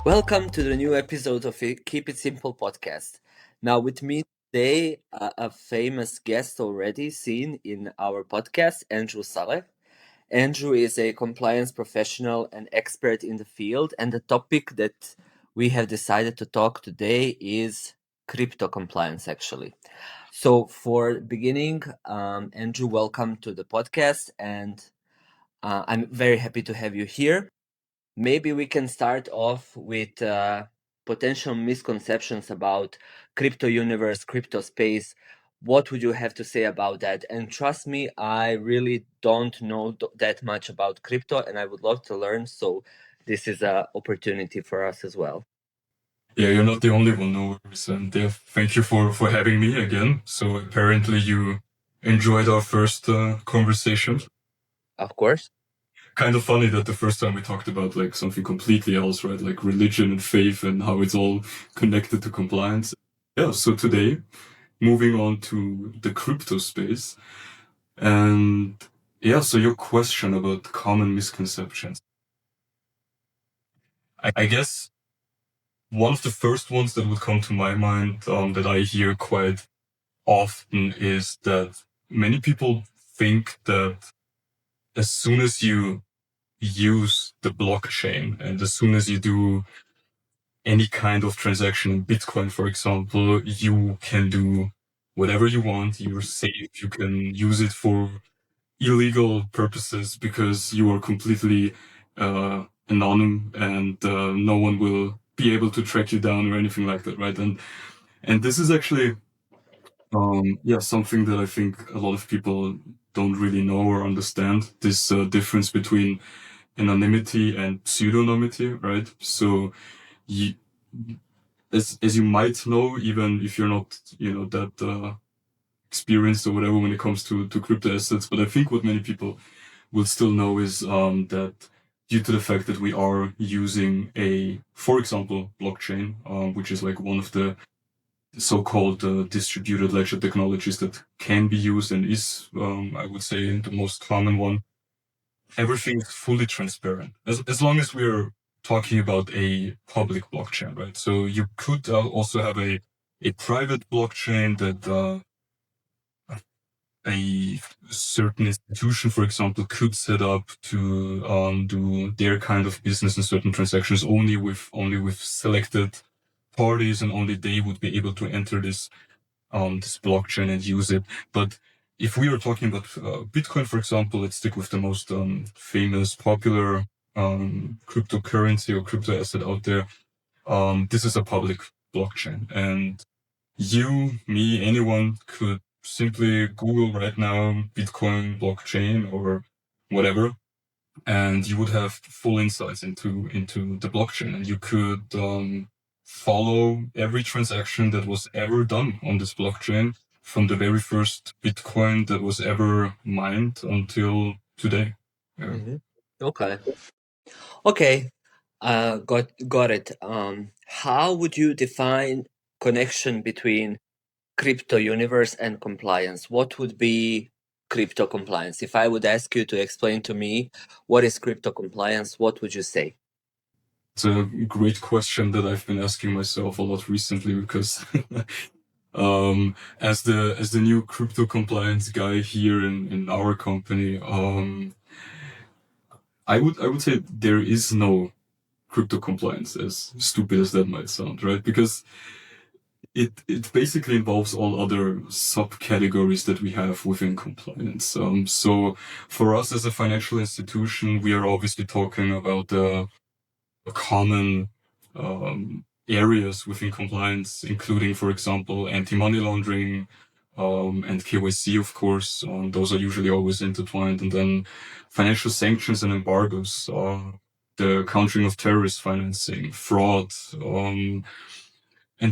Welcome to the new episode of Keep It Simple podcast. Now, with me today, a famous guest already seen in our podcast, Andrew Saleh. Andrew is a compliance professional and expert in the field, and the topic that we have decided to talk today is crypto compliance, actually. So, for beginning, Andrew, welcome to the podcast, and I'm very happy to have you here. Maybe we can start off with potential misconceptions about crypto universe, crypto space. What would you have to say about that? And trust me, I really don't know that much about crypto, and I would love to learn. So this is an opportunity for us as well. Yeah, you're not the only one, no worries. And yeah, thank you for having me again. So apparently you enjoyed our first conversation. Of course. Kind of funny that the first time we talked about like something completely else, right? Like religion and faith and how it's all connected to compliance. Yeah, so today, moving on to the crypto space. And yeah, so your question about common misconceptions. I guess one of the first ones that would come to my mind that I hear quite often is that many people think that as soon as you use the blockchain and as soon as you do any kind of transaction in Bitcoin, for example, you can do whatever you want. You're safe. You can use it for illegal purposes because you are completely anonymous and no one will be able to track you down or anything like that, right? And this is actually something that I think a lot of people don't really know or understand, this difference between anonymity and pseudonymity, right? So you, as you might know, even if you're not, that experienced or whatever when it comes to crypto assets, but I think what many people will still know is that due to the fact that we are using for example, blockchain, which is like one of the so-called distributed ledger technologies that can be used and is, I would say, the most common one. Everything is fully transparent as long as we're talking about a public blockchain, right? So you could also have a private blockchain that a certain institution, for example, could set up to do their kind of business and certain transactions only with selected parties, and only they would be able to enter this blockchain and use it. But if we are talking about Bitcoin, for example, let's stick with the most famous, popular cryptocurrency or crypto asset out there. This is a public blockchain, and you, me, anyone could simply Google right now Bitcoin blockchain or whatever, and you would have full insights into the blockchain, and you could follow every transaction that was ever done on this blockchain from the very first Bitcoin that was ever mined until today. Yeah. Okay. Okay. Got it. How would you define connection between crypto universe and compliance? What would be crypto compliance? If I would ask you to explain to me what is crypto compliance, what would you say? It's a great question that I've been asking myself a lot recently because as the new crypto compliance guy here in our company, I would say there is no crypto compliance, as stupid as that might sound, right? Because it basically involves all other subcategories that we have within compliance. So for us as a financial institution, we are obviously talking about common areas within compliance, including, for example, anti-money laundering and KYC, of course. Those are usually always intertwined. And then financial sanctions and embargoes, the countering of terrorist financing, fraud. And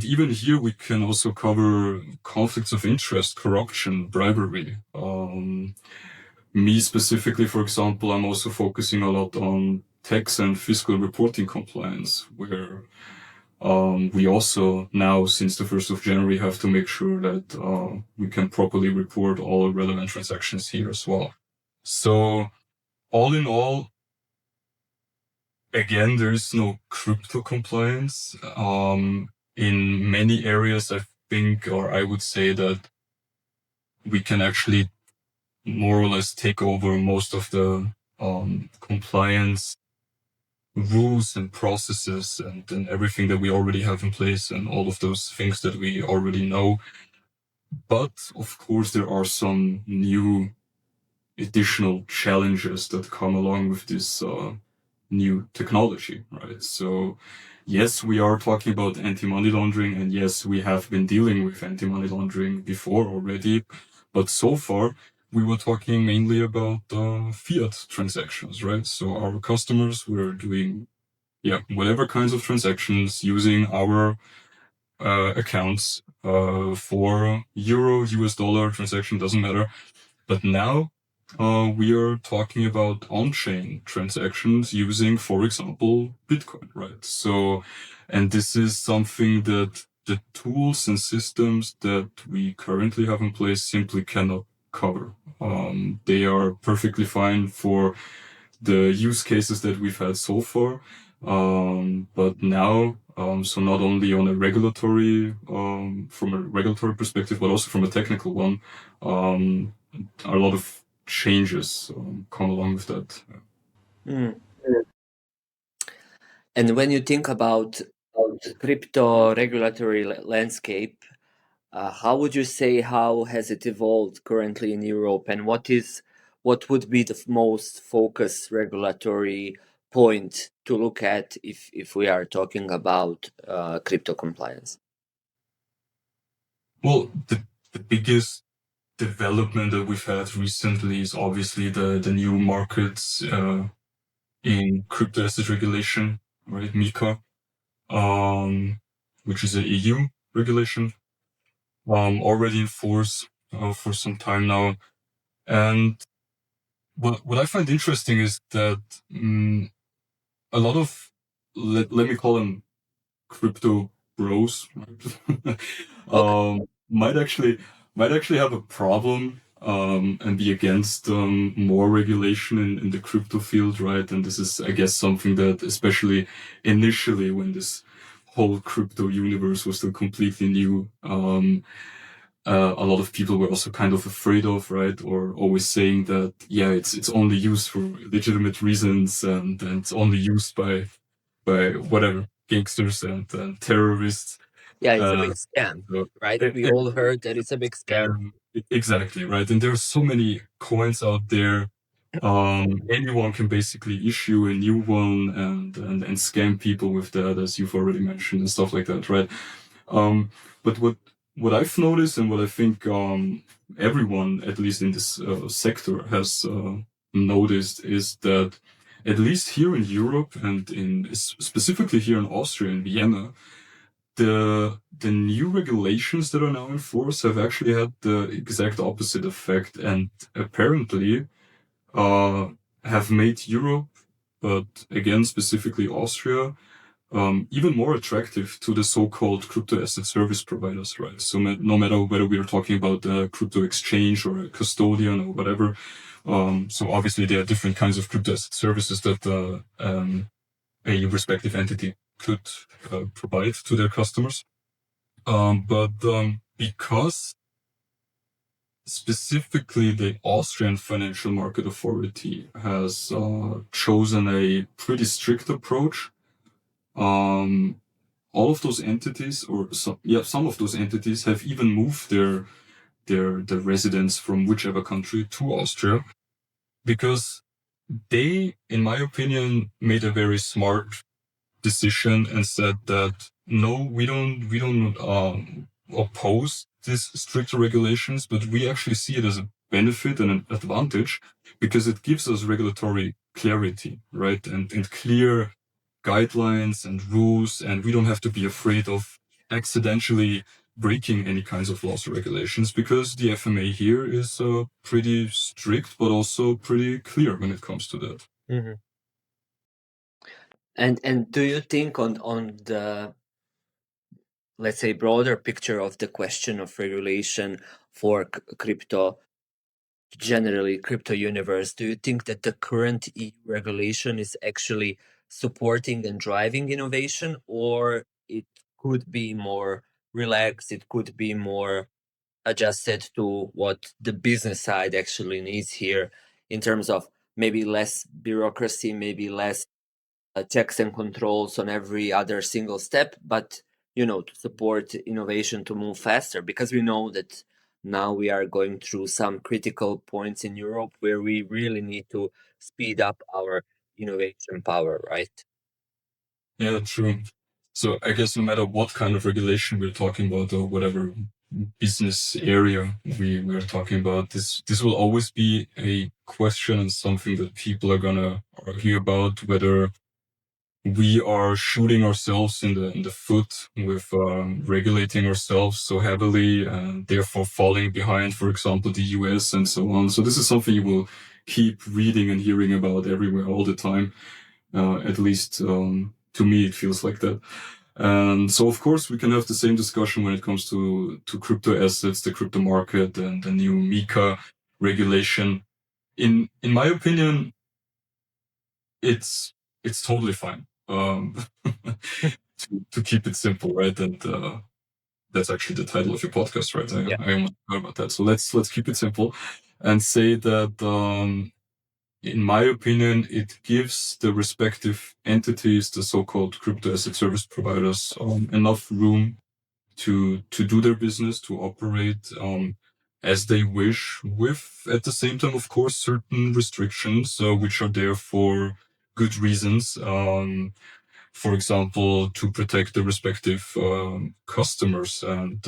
even here, we can also cover conflicts of interest, corruption, bribery. Me specifically, for example, I'm also focusing a lot on tax and fiscal reporting compliance, where we also now, since the 1st of January, have to make sure that we can properly report all relevant transactions here as well. So all in all, again, there is no crypto compliance. In many areas, I think, or I would say that we can actually more or less take over most of the compliance rules and processes and everything that we already have in place and all of those things that we already know. But of course, there are some new additional challenges that come along with this new technology, right? So, yes, we are talking about anti-money laundering, and yes, we have been dealing with anti-money laundering before already, but so far we were talking mainly about fiat transactions, right? So our customers were doing, whatever kinds of transactions using our accounts for euro, US dollar transaction, doesn't matter. But now we are talking about on-chain transactions using, for example, Bitcoin, right? So, and this is something that the tools and systems that we currently have in place simply cannot cover. They are perfectly fine for the use cases that we've had so far. But now, so not only on a regulatory, from a regulatory perspective, but also from a technical one, a lot of changes come along with that. Mm. And when you think about crypto regulatory landscape, how would you say how has it evolved currently in Europe, and what would be the most focused regulatory point to look at if we are talking about crypto compliance? Well, the biggest development that we've had recently is obviously the new markets in crypto asset regulation, right? MiCA, which is a EU regulation, already in force for some time now. And what I find interesting is that a lot of, let me call them crypto bros, right? Okay. Might actually have a problem and be against more regulation in the crypto field, right? And this is, I guess, something that especially initially when this whole crypto universe was still completely new, a lot of people were also kind of afraid of, right? Or always saying that, yeah, it's only used for legitimate reasons and it's only used by whatever gangsters and terrorists. Yeah, it's a Uh, big scam, so, right? We all heard that it's a big scam. exactly, right. And there are so many coins out there. Anyone can basically issue a new one and scam people with that, as you've already mentioned, and stuff like that, right? But what I've noticed and what I think everyone, at least in this sector, has noticed is that at least here in Europe and specifically here in Austria in Vienna, the new regulations that are now in force have actually had the exact opposite effect and apparently uh, have made Europe, but again specifically Austria, even more attractive to the so-called crypto asset service providers, right? So no matter whether we are talking about a crypto exchange or a custodian or whatever, so obviously there are different kinds of crypto asset services that a respective entity could provide to their customers. But because specifically the Austrian Financial Market Authority has chosen a pretty strict approach, all of those entities, or some of those entities have even moved their residents from whichever country to Austria because they, in my opinion, made a very smart decision and said that no, we don't oppose these stricter regulations, but we actually see it as a benefit and an advantage because it gives us regulatory clarity, right? And clear guidelines and rules, and we don't have to be afraid of accidentally breaking any kinds of laws or regulations because the FMA here is pretty strict, but also pretty clear when it comes to that. Mhm. And do you think on the, let's say, broader picture of the question of regulation for crypto, generally crypto universe, do you think that the current EU regulation is actually supporting and driving innovation, or it could be more relaxed, it could be more adjusted to what the business side actually needs here in terms of maybe less bureaucracy, maybe less checks and controls on every other single step, but to support innovation to move faster, because we know that now we are going through some critical points in Europe where we really need to speed up our innovation power, right? Yeah, true. So I guess no matter what kind of regulation we're talking about or whatever business area we're talking about, this will always be a question and something that people are gonna argue about, whether we are shooting ourselves in the foot with regulating ourselves so heavily and therefore falling behind, for example, the US and so on. So this is something you will keep reading and hearing about everywhere all the time. At least to me, it feels like that. And so, of course, we can have the same discussion when it comes to crypto assets, the crypto market, and the new MiCA regulation. In my opinion, it's totally fine. To keep it simple, right? And that's actually the title of your podcast, right? Yeah. I almost forgot about that. So let's keep it simple and say that in my opinion, it gives the respective entities, the so-called crypto asset service providers, enough room to do their business, to operate as they wish, with at the same time, of course, certain restrictions which are there for good reasons. For example, to protect the respective customers and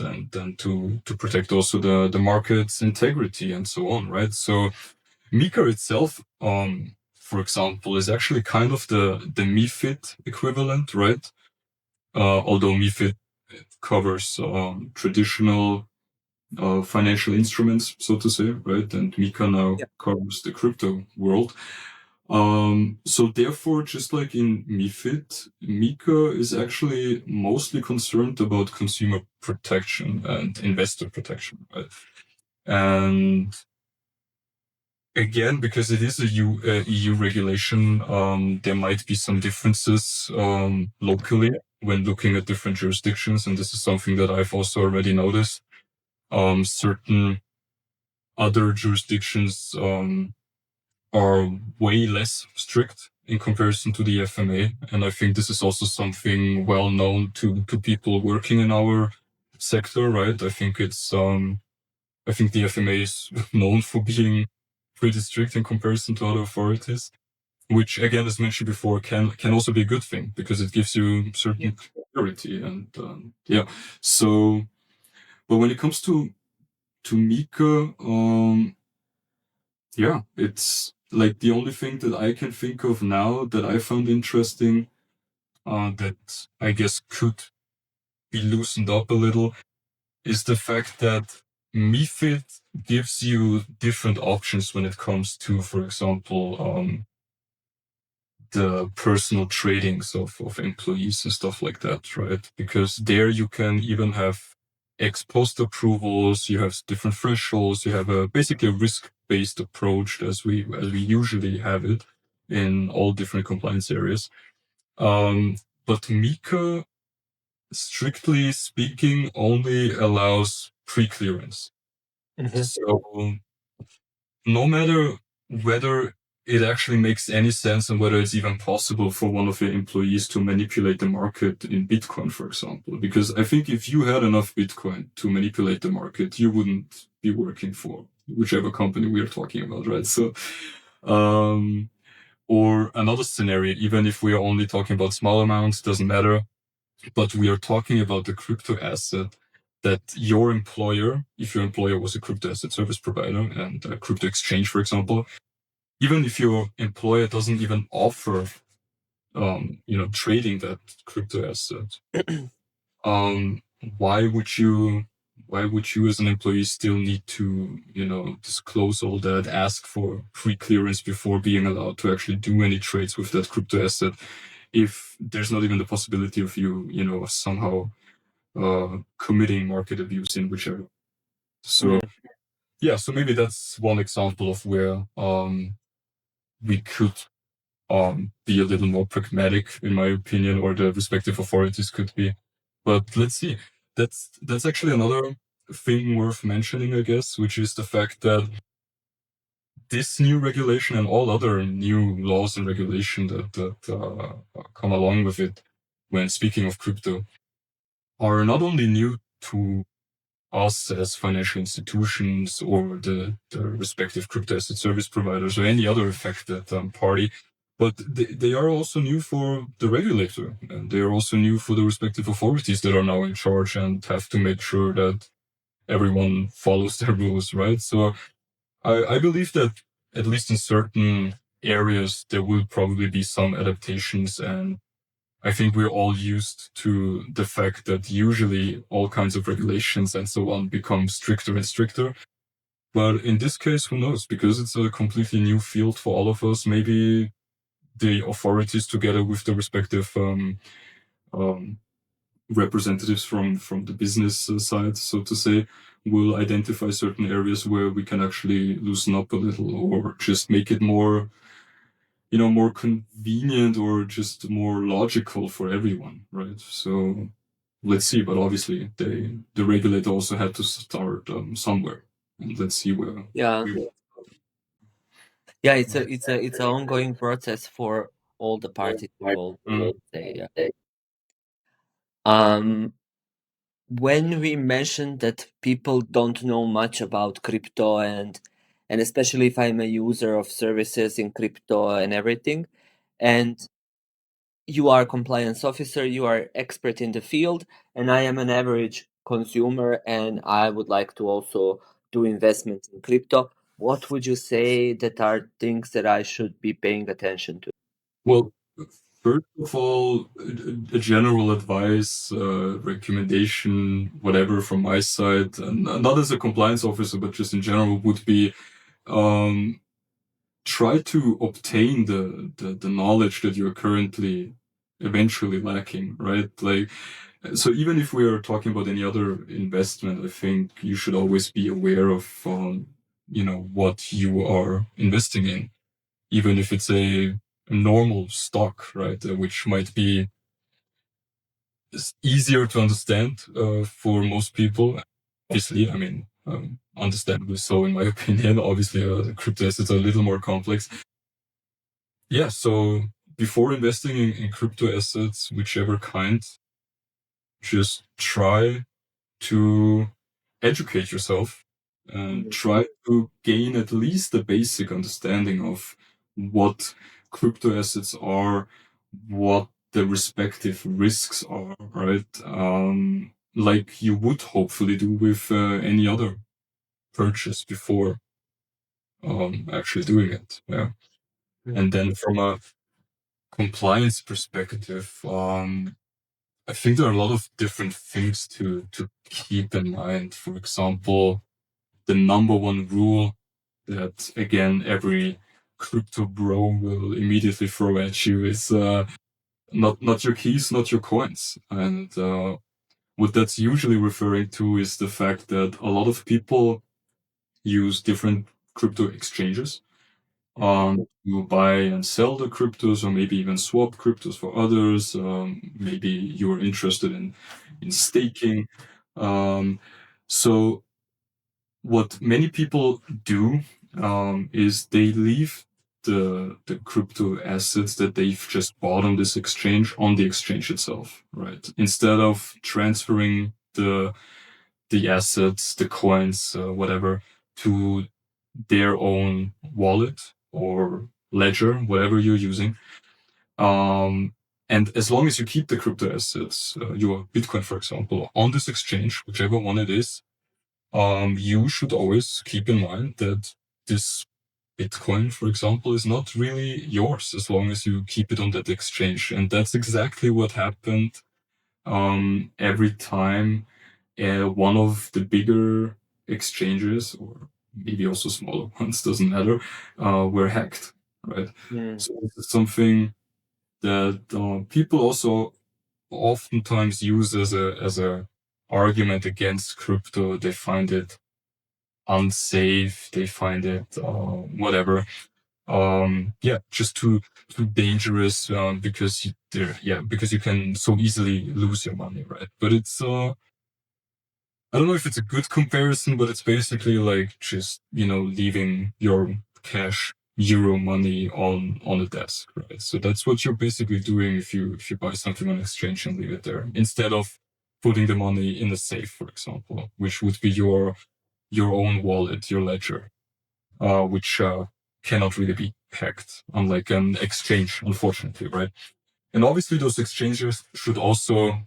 to protect also the market's integrity and so on, right? So MiCA itself, for example, is actually kind of the MiFID equivalent, right? Although MiFID covers traditional financial instruments, so to say, right? And MiCA now Yeah. covers the crypto world. So therefore, just like in MiFID, MiCA is actually mostly concerned about consumer protection and investor protection, right? And again, because it is a EU regulation, there might be some differences locally when looking at different jurisdictions, and this is something that I've also already noticed. Certain other jurisdictions are way less strict in comparison to the FMA, and I think this is also something well known to people working in our sector, right? I think the FMA is known for being pretty strict in comparison to other authorities, which again, as mentioned before, can also be a good thing because it gives you certain clarity and yeah. So, but when it comes to MiCA, yeah, it's like the only thing that I can think of now that I found interesting, that I guess could be loosened up a little, is the fact that MiFID gives you different options when it comes to, for example, the personal tradings of employees and stuff like that, right? Because there you can even have ex post approvals, you have different thresholds, you have basically a risk-based approach as we usually have it in all different compliance areas. But MiCA, strictly speaking, only allows pre-clearance. Mhm. So no matter whether it actually makes any sense and whether it's even possible for one of your employees to manipulate the market in Bitcoin, for example. Because I think if you had enough Bitcoin to manipulate the market, you wouldn't be working for whichever company we are talking about, right? So, or another scenario, even if we are only talking about small amounts, doesn't matter. But we are talking about a crypto asset that your employer, if your employer was a crypto asset service provider and a crypto exchange, for example, even if your employer doesn't even offer, trading that crypto asset, um, why would you, as an employee still need to, disclose all that, ask for pre-clearance before being allowed to actually do any trades with that crypto asset, if there's not even the possibility of you, somehow committing market abuse in whichever. So Mhm. yeah, so maybe that's one example of where we could be a little more pragmatic, in my opinion, or the respective authorities could be. But let's see. That's actually another thing worth mentioning, I guess, which is the fact that this new regulation and all other new laws and regulation that come along with it, when speaking of crypto, are not only new to us as financial institutions or the respective crypto asset service providers or any other affected party, but they are also new for the regulator, and they are also new for the respective authorities that are now in charge and have to make sure that everyone follows their rules, right? So I believe that at least in certain areas there will probably be some adaptations, and I think we're all used to the fact that usually all kinds of regulations and so on become stricter and stricter. But in this case, who knows? Because it's a completely new field for all of us. Maybe the authorities, together with the respective um, representatives from the business side, so to say, will identify certain areas where we can actually loosen up a little or just make it more more convenient or just more logical for everyone, right? So let's see. But obviously, the regulator also had to start somewhere, and let's see where. Yeah, We yeah. It's an ongoing process for all the parties involved. I would say, yeah. Um, when we mentioned that people don't know much about crypto and especially if I'm a user of services in crypto and everything, and you are a compliance officer, you are expert in the field, and I am an average consumer and I would like to also do investments in crypto. What would you say that are things that I should be paying attention to? Well, first of all, a general advice, recommendation, whatever from my side, and not as a compliance officer, but just in general, would be um, try to obtain the knowledge that you're currently eventually lacking, right? Like, so even if we are talking about any other investment, I think you should always be aware of, what you are investing in, even if it's a normal stock, right? Which might be easier to understand for most people. Obviously, I mean, understandably so, in my opinion. Obviously, the crypto assets are a little more complex. Yeah, so before investing in crypto assets, whichever kind, just try to educate yourself and try to gain at least a basic understanding of what crypto assets are, what the respective risks are, right? Like you would hopefully do with any other purchase before actually doing it. Yeah. And then from a compliance perspective, I think there are a lot of different things to keep in mind. For example, the number one rule that again every crypto bro will immediately throw at you is not your keys, not your coins. And what that's usually referring to is the fact that a lot of people use different crypto exchanges you buy and sell the cryptos, or maybe even swap cryptos for others. Maybe you're interested in staking. So what many people do is they leave the crypto assets that they've just bought on this exchange on the exchange itself, right? Instead of transferring the assets, the coins, whatever, to their own wallet or ledger, whatever you're using. And as long as you keep the crypto assets, your Bitcoin, for example, on this exchange, whichever one it is, you should always keep in mind that this Bitcoin, for example, is not really yours as long as you keep it on that exchange. And that's exactly what happened every time one of the bigger exchanges, or maybe also smaller ones, doesn't matter, were hacked, right? So this is something that people also oftentimes use as a argument against crypto. They find it unsafe. They find it whatever. just too dangerous, because because you can so easily lose your money, right? But it's I don't know if it's a good comparison, but it's basically like just, leaving your cash euro money on a desk, right? So that's what you're basically doing if you buy something on exchange and leave it there, instead of putting the money in a safe, for example, which would be your own wallet, your ledger, which cannot really be hacked, unlike an exchange, unfortunately, right? And obviously, those exchanges should also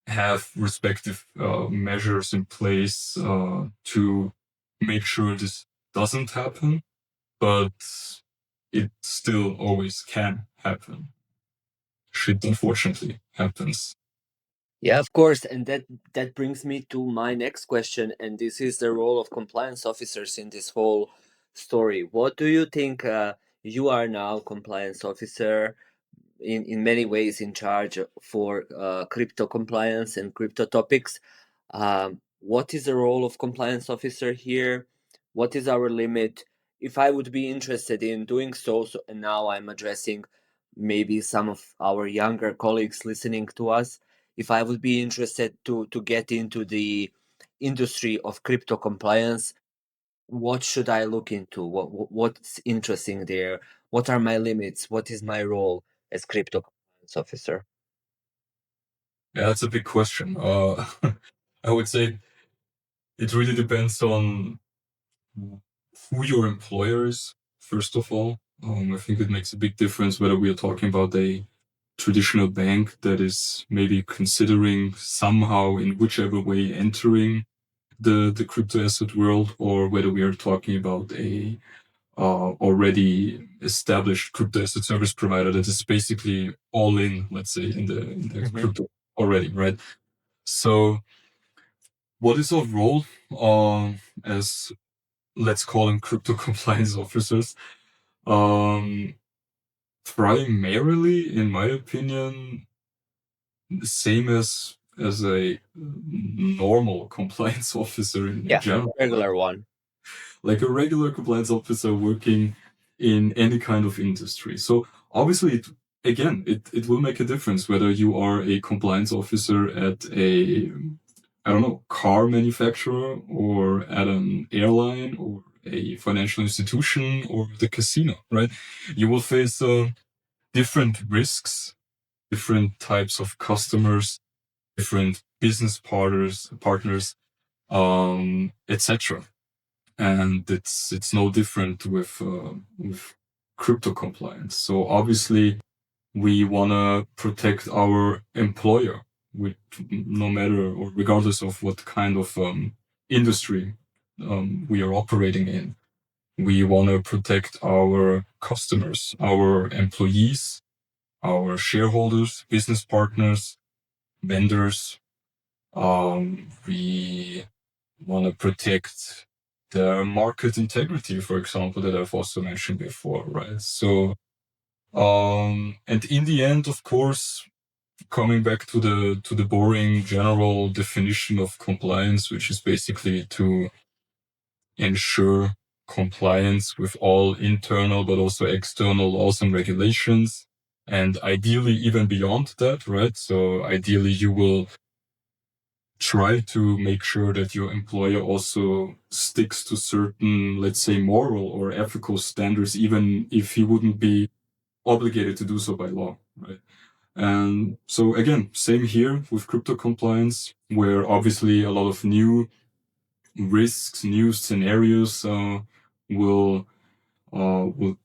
have respective measures in place to make sure this doesn't happen, but it still always can happen. Shit, unfortunately, happens. Yeah, of course, and that brings me to my next question, and this is the role of compliance officers in this whole story. What do you think? You are now compliance officer, in many ways in charge for crypto compliance and crypto topics. What is the role of compliance officer here? What is our limit? If I would be interested in doing so, and now I'm addressing maybe some of our younger colleagues listening to us, if I would be interested to get into the industry of crypto compliance, what should I look into? What's interesting there? What are my limits? What is my role as crypto compliance officer? Yeah, that's a big question. I would say it really depends on who your employer is, first of all. I think it makes a big difference whether we are talking about a traditional bank that is maybe considering somehow in whichever way entering the crypto asset world, or whether we are talking about a already established crypto asset service provider that is basically all in, let's say, in the crypto already, right? So what is our role as, let's call them, crypto compliance officers? Um, Primarily, in my opinion, same as a normal compliance officer in Yeah, general, regular one. like a regular compliance officer working in any kind of industry. So obviously, it will make a difference whether you are a compliance officer at a, I don't know, car manufacturer, or at an airline, or a financial institution, or the casino, right? You will face different risks, different types of customers, different business partners, etc. And it's no different with crypto compliance. So obviously, we wanna protect our employer, with no matter or regardless of what kind of industry we are operating in. We wanna protect our customers, our employees, our shareholders, business partners, vendors. We want to protect the market integrity, for example, that I've also mentioned before, right? So, and in the end, of course, coming back to the boring general definition of compliance, which is basically to ensure compliance with all internal but also external laws and regulations, and ideally even beyond that, right? So ideally you will try to make sure that your employer also sticks to certain, let's say, moral or ethical standards, even if he wouldn't be obligated to do so by law, right? And so again, same here with crypto compliance, where obviously a lot of new risks, new scenarios will will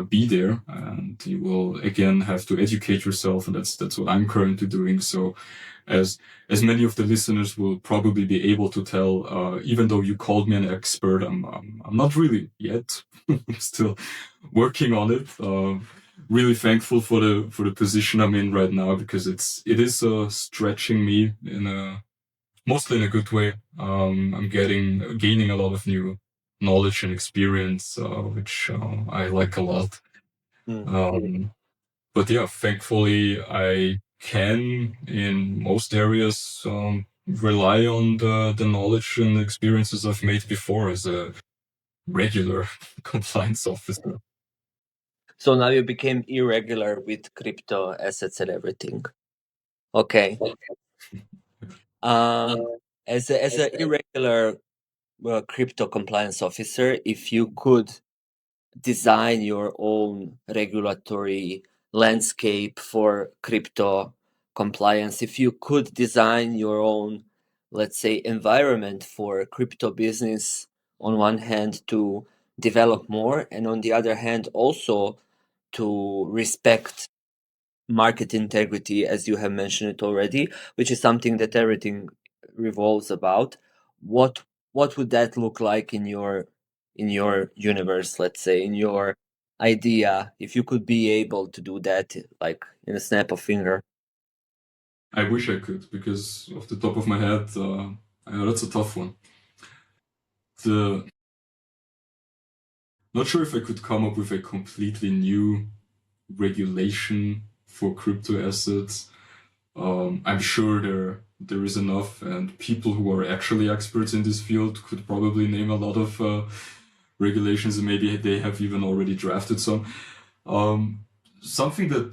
be there, and you will again have to educate yourself, and that's what I'm currently doing. So as many of the listeners will probably be able to tell, even though you called me an expert, I'm not really yet. I'm still working on it. Really thankful for the position I'm in right now, because it is stretching me in a mostly in a good way. I'm gaining a lot of new knowledge and experience, which I like a lot. Mm. But yeah, thankfully I can in most areas rely on the knowledge and experiences I've made before as a regular compliance officer. So now you became irregular with crypto assets and everything. Okay. As a irregular crypto compliance officer, if you could design your own regulatory landscape for crypto compliance, if you could design your own, let's say, environment for crypto business on one hand to develop more, and on the other hand also to respect market integrity, as you have mentioned it already, which is something that everything revolves about. What would that look like in your universe, let's say, in your idea, if you could be able to do that like in a snap of finger? I wish I could, because off the top of my head, I know that's a tough one. The Not sure if I could come up with a completely new regulation for crypto assets. I'm sure there is enough, and people who are actually experts in this field could probably name a lot of regulations, and maybe they have even already drafted some. Something that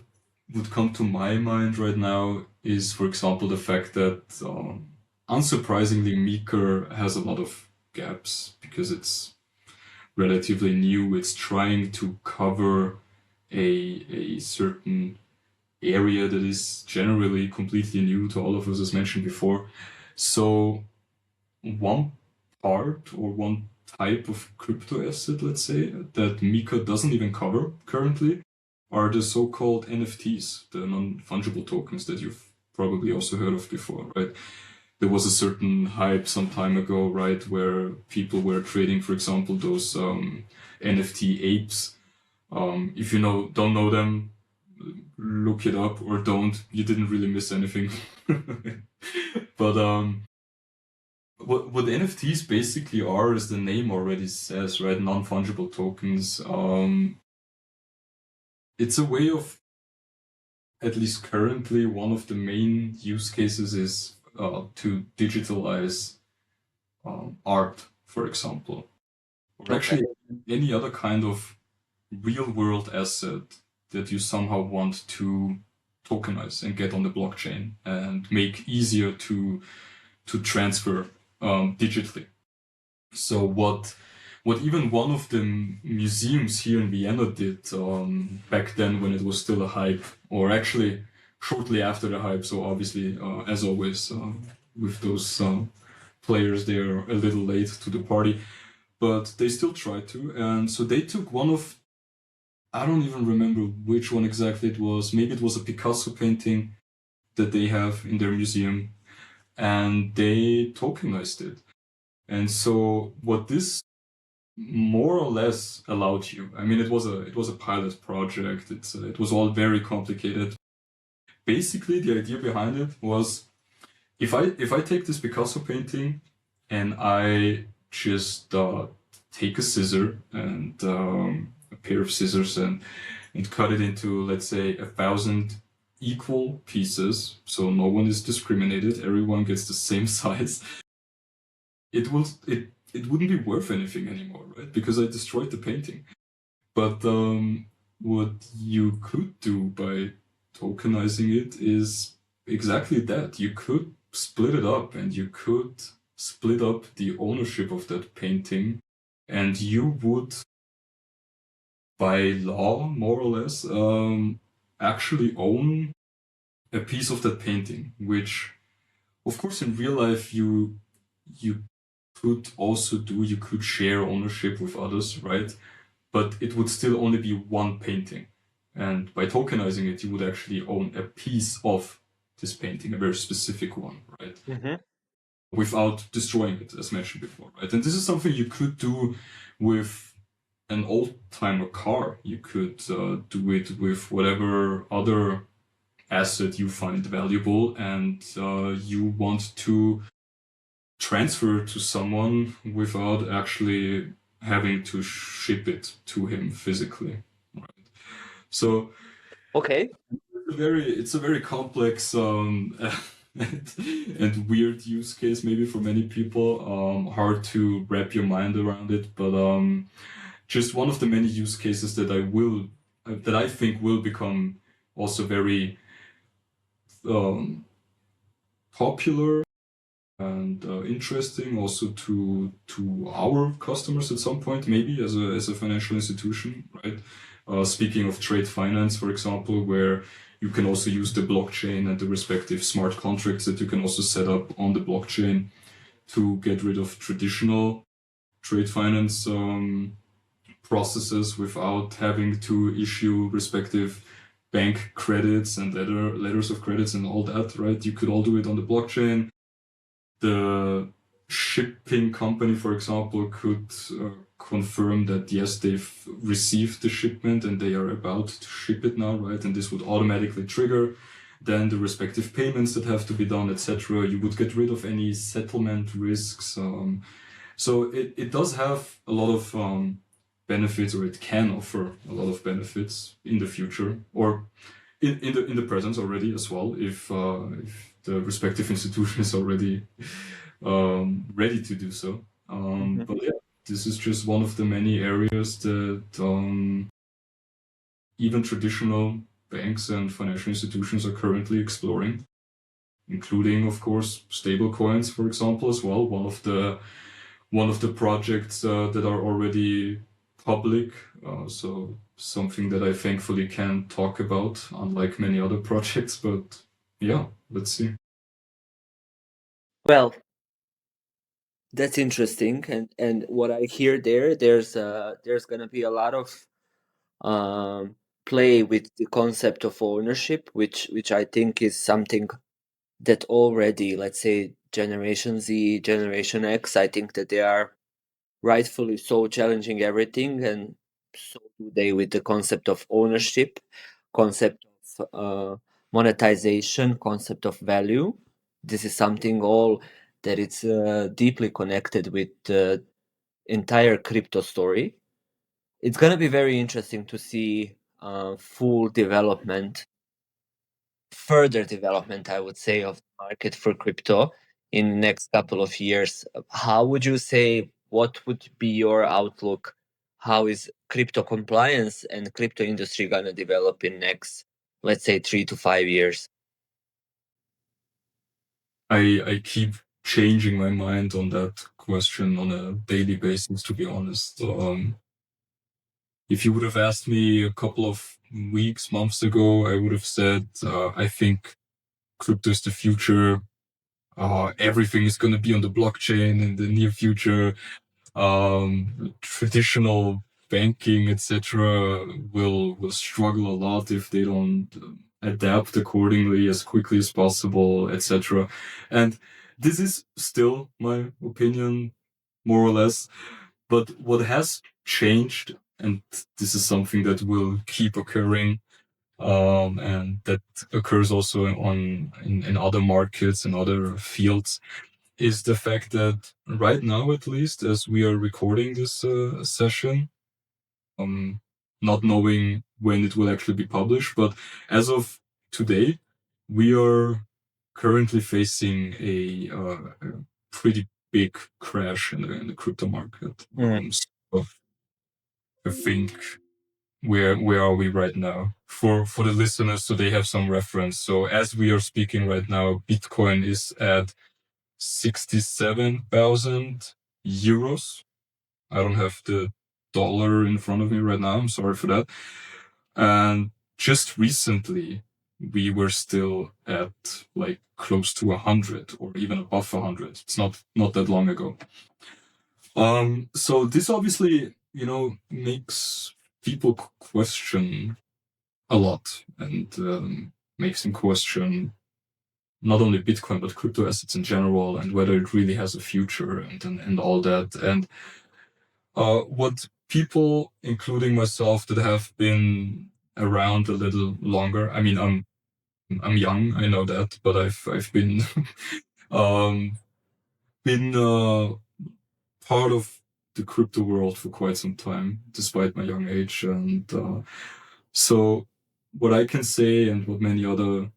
would come to my mind right now is, for example, the fact that unsurprisingly, Meeker has a lot of gaps because it's relatively new. It's trying to cover a certain area that is generally completely new to all of us, as mentioned before. So one part or one type of crypto asset, let's say, that Mika doesn't even cover currently are the so-called NFTs, the non-fungible tokens that you've probably also heard of before, right? There was a certain hype some time ago, right, where people were trading, for example, those NFT apes. If you don't know them, look it up, or don't. You didn't really miss anything. But what NFTs basically are, as the name already says, right? Non-fungible tokens. It's a way of, at least currently, one of the main use cases is to digitalize art, for example, or actually any other kind of real-world asset that you somehow want to tokenize and get on the blockchain and make easier to transfer digitally. So what even one of the museums here in Vienna did back then, when it was still a hype, or actually shortly after the hype. So obviously, as always, with those players, they are a little late to the party, but they still tried to. And so they took one of, I don't even remember which one exactly it was. Maybe it was a Picasso painting that they have in their museum, and they tokenized it. And so what this more or less allowed you, I mean, it was a pilot project. It was all very complicated. Basically, the idea behind it was, if I take this Picasso painting and I just take a scissor and a pair of scissors and cut it into, let's say, 1,000 equal pieces, so no one is discriminated, everyone gets the same size, it wouldn't be worth anything anymore, right? Because I destroyed the painting. But what you could do by tokenizing it is exactly that. You could split it up, and you could split up the ownership of that painting, and you would, by law, more or less, actually own a piece of that painting, which, of course, in real life you could also do. You could share ownership with others, right? But it would still only be one painting. And by tokenizing it, you would actually own a piece of this painting, a very specific one, right? Mm-hmm. Without destroying it, as mentioned before, right? And this is something you could do with an old-timer car. You could do it with whatever other asset you find valuable and you want to transfer to someone without actually having to ship it to him physically, right? So Okay. it's a very complex and weird use case, maybe for many people. Hard to wrap your mind around it, but just one of the many use cases that I will that I think will become also very um, popular and interesting also to our customers at some point, maybe as a financial institution, right? Speaking of trade finance, for example, where you can also use the blockchain and the respective smart contracts that you can also set up on the blockchain to get rid of traditional trade finance processes without having to issue respective bank credits and letters of credits and all that, right? You could all do it on the blockchain. The shipping company, for example, could confirm that yes, they've received the shipment and they are about to ship it now, right? And this would automatically trigger then the respective payments that have to be done, etc. You would get rid of any settlement risks. So it does have a lot of benefits, or it can offer a lot of benefits in the future, or in the present already as well, if the respective institution is already ready to do so. But yeah, this is just one of the many areas that even traditional banks and financial institutions are currently exploring, including, of course, stable coins, for example, as well. One of the projects that are already public, so something that I thankfully can talk about, unlike many other projects. But yeah, let's see. Well, that's interesting, and what I hear there's gonna be a lot of play with the concept of ownership, which I think is something that already, let's say, Generation Z, Generation X, I think that they are rightfully so challenging everything, and so do they with the concept of ownership, concept of monetization, concept of value. This is something all that it's deeply connected with the entire crypto story. It's gonna be very interesting to see full development, further development, I would say, of the market for crypto in the next couple of years. How would you say, what would be your outlook? How is crypto compliance and crypto industry going to develop in next, let's say, 3 to 5 years? I keep changing my mind on that question on a daily basis, to be honest. If you would have asked me a couple of weeks, months ago, I would have said, I think crypto is the future. Everything is going to be on the blockchain in the near future. Traditional banking, etc., will struggle a lot if they don't adapt accordingly as quickly as possible, etc. And this is still my opinion, more or less. But what has changed, and this is something that will keep occurring, and that occurs also in other markets and other fields, is the fact that right now, at least, as we are recording this session, not knowing when it will actually be published, but as of today, we are currently facing a pretty big crash in the crypto market. So I think where are we right now? For the listeners, so they have some reference. So as we are speaking right now, Bitcoin is at 67,000 euros. I don't have the dollar in front of me right now. I'm sorry for that. And just recently, we were still at like close to 100 or even above 100. It's not that long ago. So this obviously, makes people question a lot, and makes them question not only Bitcoin but crypto assets in general, and whether it really has a future and all that. And what people, including myself, that have been around a little longer. I mean, I'm young, I know that, but I've been um, been part of the crypto world for quite some time, despite my young age. And so what I can say, and what many other,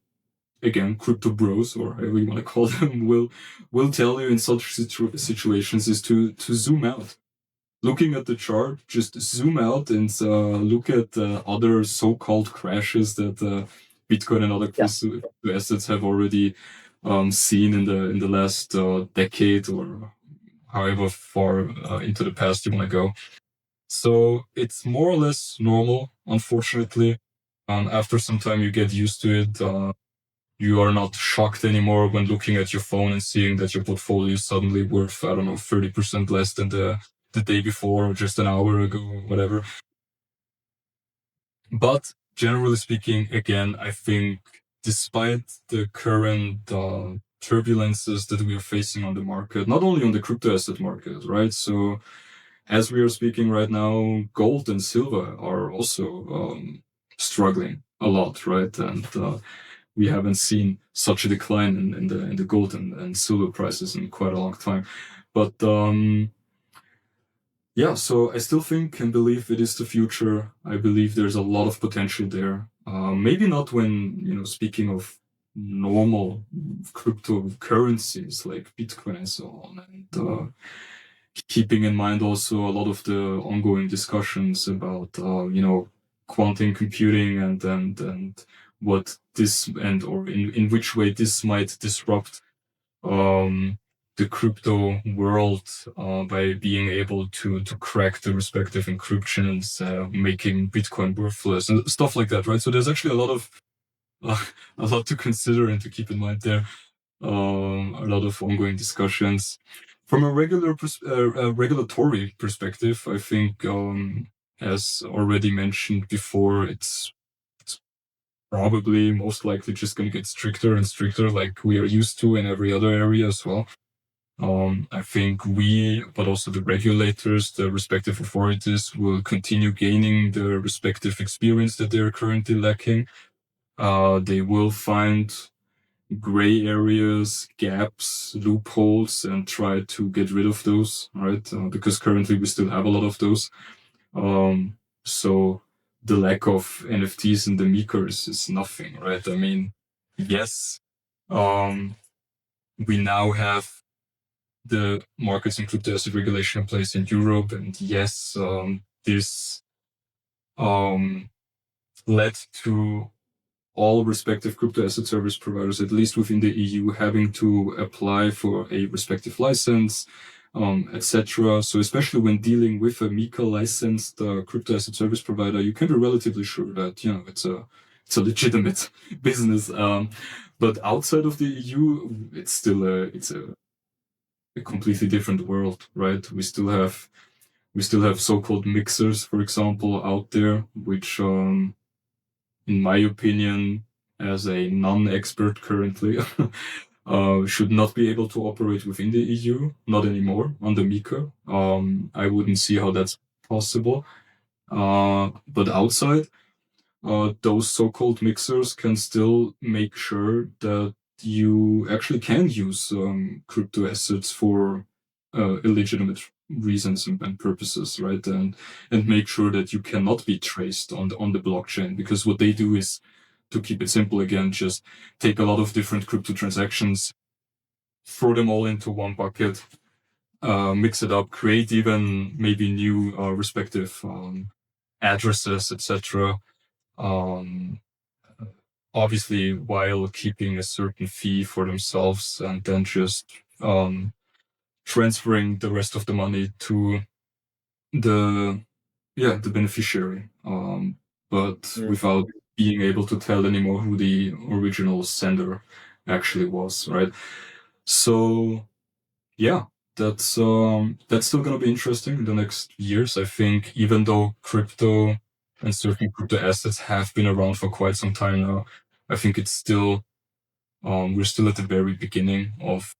again, crypto bros, or however you want to call them, will tell you in such situations, is to zoom out. looking at the chart, just zoom out and look at other so-called crashes that Bitcoin and other Yeah. crypto assets have already seen in the last decade, or however far into the past you want to go. So it's more or less normal, unfortunately. After some time, you get used to it. You are not shocked anymore when looking at your phone and seeing that your portfolio is suddenly worth, I don't know, 30% less than the day before or just an hour ago or whatever. But generally speaking, again, I think despite the current turbulences that we are facing on the market, not only on the crypto asset market, right? So as we are speaking right now, gold and silver are also struggling a lot, right? And we haven't seen such a decline in the gold and silver prices in quite a long time. But yeah, so I still think and believe it is the future. I believe there's a lot of potential there. Maybe not when, speaking of normal cryptocurrencies like Bitcoin and so on, and keeping in mind also a lot of the ongoing discussions about, quantum computing and what this or in which way this might disrupt the crypto world by being able to crack the respective encryptions, making Bitcoin worthless and stuff like that, right? So there's actually a lot to consider and to keep in mind there. A lot of ongoing discussions. From a regulatory perspective, I think, as already mentioned before, it's probably most likely just going to get stricter and stricter, like we are used to in every other area as well. I think but also the regulators, the respective authorities, will continue gaining the respective experience that they're currently lacking. They will find gray areas, gaps, loopholes, and try to get rid of those, right? Because currently we still have a lot of those. So the lack of NFTs in the Meekers is nothing, right? I mean, yes, we now have the markets and crypto asset regulation in place in Europe, and yes, this led to all respective crypto asset service providers, at least within the EU, having to apply for a respective license, etc. So especially when dealing with a MiCA licensed crypto asset service provider, you can be relatively sure that it's a legitimate business. But outside of the EU, it's still a completely different world, right? We still have so-called mixers, for example, out there, which in my opinion, as a non-expert currently, should not be able to operate within the EU, not anymore, under MiCA. I wouldn't see how that's possible. But outside, those so-called mixers can still make sure that you actually can use crypto assets for illegitimate reasons and purposes, right? And make sure that you cannot be traced on the blockchain, because what they do is, to keep it simple again, just take a lot of different crypto transactions, throw them all into one bucket, mix it up, create even maybe new respective addresses, etc. Obviously while keeping a certain fee for themselves, and then just transferring the rest of the money to the beneficiary, but without being able to tell anymore who the original sender actually was, right? So yeah, that's still going to be interesting in the next years. I think, even though crypto and certain crypto assets have been around for quite some time now, I think it's still we're still at the very beginning of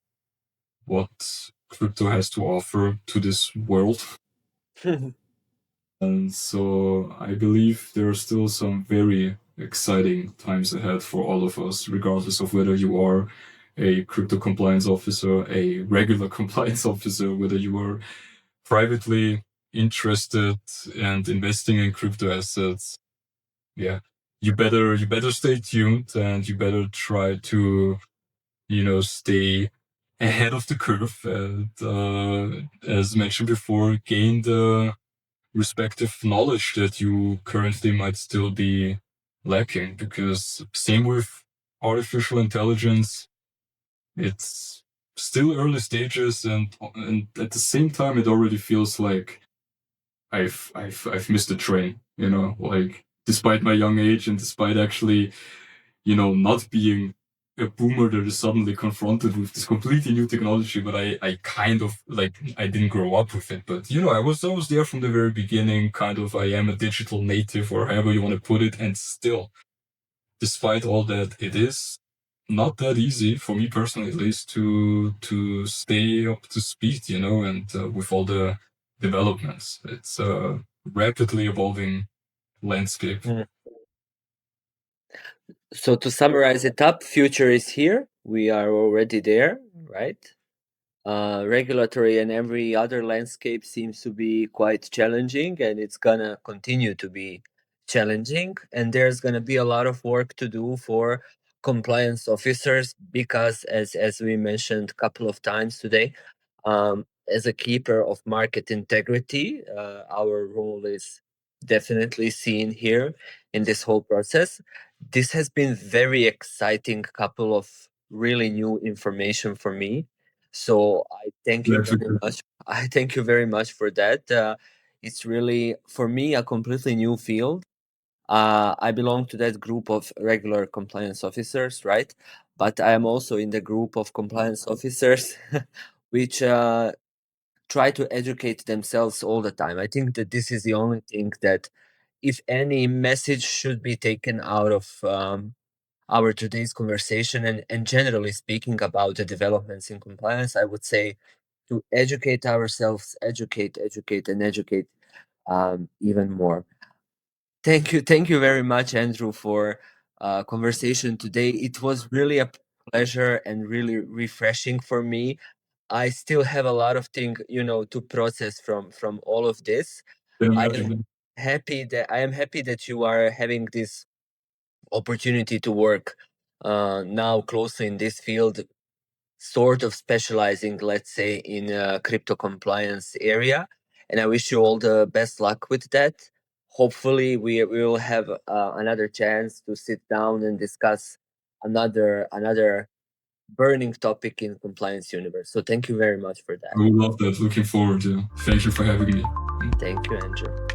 what crypto has to offer to this world. And so I believe there are still some very exciting times ahead for all of us, regardless of whether you are a crypto compliance officer, a regular compliance officer, whether you are privately interested and investing in crypto assets. Yeah, you better stay tuned, and you better try to stay ahead of the curve and, as mentioned before, gain the respective knowledge that you currently might still be lacking. Because same with artificial intelligence, it's still early stages, and at the same time, it already feels like I've missed the train. You know, like despite my young age and despite actually, you know, not being a boomer that is suddenly confronted with this completely new technology, but I kind of like I didn't grow up with it, but you know, I was there from the very beginning, kind of I am a digital native or however you want to put it, and still, despite all that, it is not that easy for me personally at least to stay up to speed, you know, and with all the developments. It's a rapidly evolving landscape. Mm. So to summarize it up, future is here. We are already there, right? Regulatory and every other landscape seems to be quite challenging, and it's gonna continue to be challenging. And there's gonna be a lot of work to do for compliance officers because, as we mentioned a couple of times today, as a keeper of market integrity, our role is definitely seen here in this whole process. This has been very exciting couple of really new information for me. So I thank you very much. I thank you very much for that. It's really for me a completely new field. I belong to that group of regular compliance officers, right? But I am also in the group of compliance officers, which try to educate themselves all the time. I think that this is the only thing that, if any message should be taken out of our today's conversation, and generally speaking about the developments in compliance, I would say to educate ourselves, educate, and educate even more. Thank you very much, Andrew, for conversation today. It was really a pleasure and really refreshing for me. I still have a lot of things, to process from all of this. I am happy that you are having this opportunity to work now closely in this field, sort of specializing, let's say, in crypto compliance area. And I wish you all the best luck with that. Hopefully, we will have another chance to sit down and discuss another burning topic in compliance universe. So thank you very much for that. I would love that. Looking forward to. Thank you for having me. Thank you, Andrew.